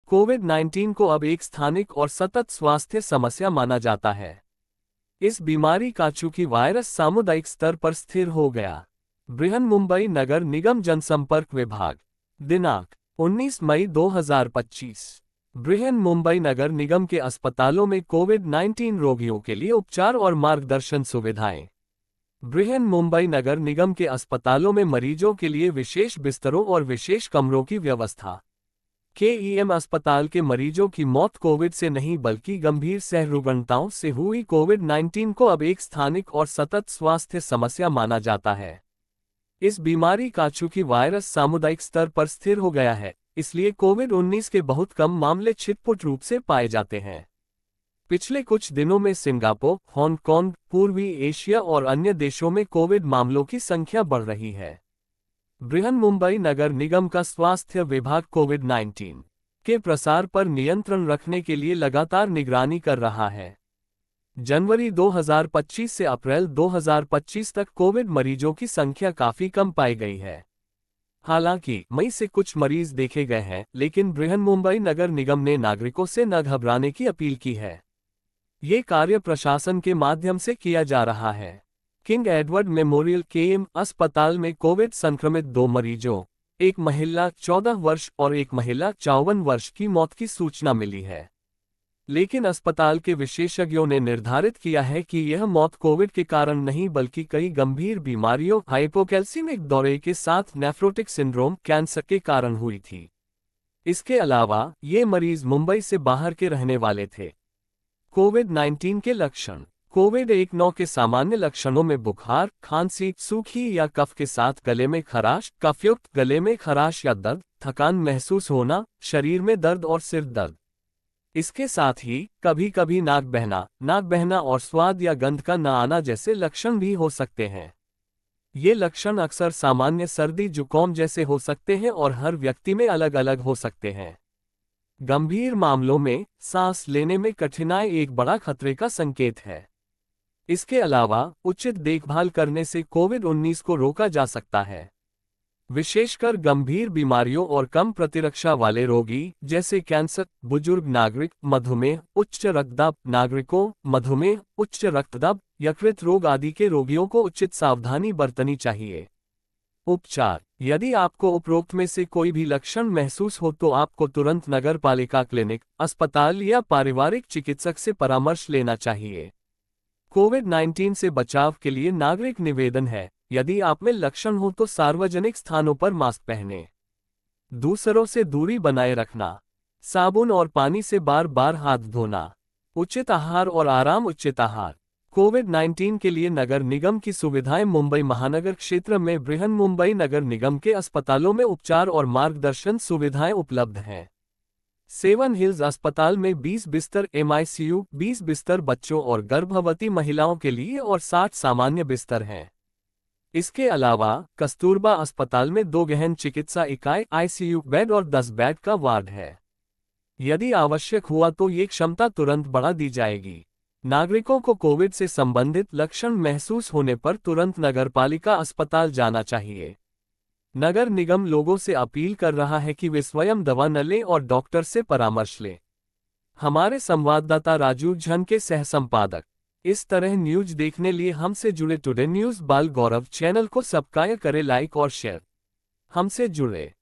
कोविड-19 को अब एक स्थानिक और सतत स्वास्थ्य समस्या माना जाता है। इस बीमारी का चूंकि वायरस सामुदायिक स्तर पर स्थिर हो गया। बृहन्मुंबई नगर निगम जनसंपर्क विभाग दिनांक 19 मई 2025। बृहन्मुंबई नगर निगम के अस्पतालों में कोविड-19 रोगियों के लिए उपचार और मार्गदर्शन सुविधाएं। बृहन्मुंबई नगर निगम के अस्पतालों में मरीजों के लिए विशेष बिस्तरों और विशेष कमरों की व्यवस्था। केईएम अस्पताल के मरीजों की मौत कोविड से नहीं बल्कि गंभीर सहरुग्णताओं से हुई। कोविड-19 को अब एक स्थानिक और सतत स्वास्थ्य समस्या माना जाता है। इस बीमारी का चूंकि वायरस सामुदायिक स्तर पर स्थिर हो गया है, इसलिए कोविड-19 के बहुत कम मामले छिटपुट रूप से पाए जाते हैं। पिछले कुछ दिनों में सिंगापुर, हांगकांग, पूर्वी एशिया और अन्य देशों में कोविड मामलों की संख्या बढ़ रही है। बृहन्मुंबई नगर निगम का स्वास्थ्य विभाग कोविड-19 के प्रसार पर नियंत्रण रखने के लिए लगातार निगरानी कर रहा है। जनवरी 2025 से अप्रैल 2025 तक कोविड मरीजों की संख्या काफी कम पाई गई है। हालांकि मई से कुछ मरीज देखे गए हैं, लेकिन बृहन्मुंबई नगर निगम ने नागरिकों से न घबराने की अपील की है। ये कार्य प्रशासन के माध्यम से किया जा रहा है। किंग एडवर्ड मेमोरियल केईएम अस्पताल में कोविड संक्रमित 2 मरीजों, एक महिला 14 वर्ष और एक महिला 54 वर्ष की मौत की सूचना मिली है। लेकिन अस्पताल के विशेषज्ञों ने निर्धारित किया है कि यह मौत कोविड के कारण नहीं बल्कि कई गंभीर बीमारियों, हाइपोकैल्सीमिक दौरे के साथ नेफ्रोटिक सिंड्रोम, कैंसर के कारण हुई थी। इसके अलावा ये मरीज मुंबई से बाहर के रहने वाले थे। कोविड-19 के लक्षण। कोविड-19 के सामान्य लक्षणों में बुखार, खांसी, सूखी या कफ के साथ गले में खराश, कफयुक्त गले में खराश या दर्द, थकान महसूस होना, शरीर में दर्द और सिर दर्द। इसके साथ ही कभी कभी नाक बहना और स्वाद या गंध का न आना जैसे लक्षण भी हो सकते हैं। ये लक्षण अक्सर सामान्य सर्दी जुकाम जैसे हो सकते हैं और हर व्यक्ति में अलग अलग हो सकते हैं। गंभीर मामलों में सांस लेने में कठिनाई एक बड़ा खतरे का संकेत है। इसके अलावा उचित देखभाल करने से कोविड-19 को रोका जा सकता है। विशेषकर गंभीर बीमारियों और कम प्रतिरक्षा वाले रोगी जैसे कैंसर, बुजुर्ग नागरिक, मधुमेह, उच्च रक्तदाब नागरिकों, मधुमेह, उच्च रक्तदाब, यकृत रोग आदि के रोगियों को उचित सावधानी बरतनी चाहिए। उपचार। यदि आपको उपरोक्त में से कोई भी लक्षण महसूस हो तो आपको तुरंत नगर पालिका क्लिनिक, अस्पताल या पारिवारिक चिकित्सक से परामर्श लेना चाहिए। कोविड-19 से बचाव के लिए नागरिक निवेदन है, यदि आप में लक्षण हो तो सार्वजनिक स्थानों पर मास्क पहनें। दूसरों से दूरी बनाए रखना। साबुन और पानी से बार बार हाथ धोना। उचित आहार और आराम। उचित आहार। कोविड-19 के लिए नगर निगम की सुविधाएं। मुंबई महानगर क्षेत्र में बृहन्मुंबई नगर निगम के अस्पतालों में उपचार और मार्गदर्शन सुविधाएं उपलब्ध हैं। सेवन हिल्स अस्पताल में 20 बिस्तर MICU, 20 बिस्तर बच्चों और गर्भवती महिलाओं के लिए और 60 सामान्य बिस्तर हैं। इसके अलावा कस्तूरबा अस्पताल में 2 गहन चिकित्सा इकाई ICU बेड और 10 बेड का वार्ड है। यदि आवश्यक हुआ तो ये क्षमता तुरंत बढ़ा दी जाएगी। नागरिकों को कोविड से संबंधित लक्षण महसूस होने पर तुरंत नगरपालिका अस्पताल जाना चाहिए। नगर निगम लोगों से अपील कर रहा है कि वे स्वयं दवा न लें और डॉक्टर से परामर्श लें। हमारे संवाददाता राजू झन के सह संपादक। इस तरह न्यूज देखने लिए हमसे जुड़े टुडे न्यूज बाल गौरव चैनल को सब्सक्राइब करें, लाइक और शेयर। हमसे जुड़े।